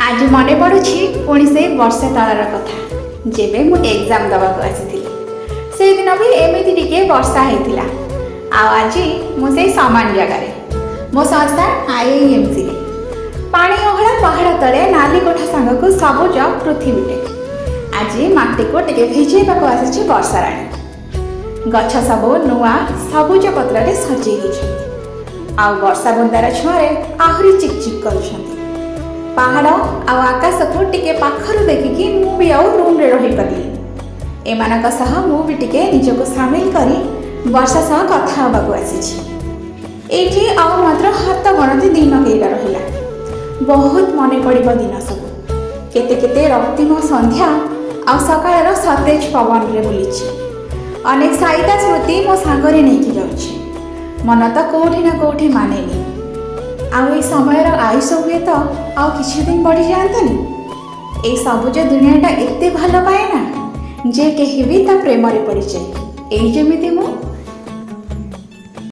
आज मन पड़ुछि पुणी से वर्षे तलर कथा जेबे मु एग्जाम दबाक आसीथिली। से दिन भी एमिति टिके वर्षा हेतिला। आज मु से समान जगार मो संस्था आईएमसी पानी ओहला पहाड़ तले नाली कोठा सांग को सबुज पृथ्वीटे आज माटी को टिके भिजेबाक आसी वर्षा राणी। गछ सब नुआ सबुज पत्र सजई आ वर्षा बुंदार छुआरे आहरी चिकचिक करुछंती। पहाड़ आकाश को टिके पाखरु देखिकी मु भी आउ रूम रे रही परली। एमानक सह मु भी टिके निजको सामिल करी वर्षा सह कथा होबाक आसीछि। एठी आउ मात्र हाथ गणती दिन केइटा रहिला। बहुत मने पड़िब दिन सब केते केते रक्तिम संध्या आ सकाळर सतेज पवन रे बुलिछि। अनेक साइता स्मृति मो सांगरे नेकी जाउछि। मन तो कोठी ना कोठी मानेनी। आउ समय आयुष हुए तो आउ किछि दिन बढ़ी जातनी। ए सबुज दुनियाटा एते भल पाए ना जे केही भी ता प्रेम रे पड़ी जाए। एई जेमिति मु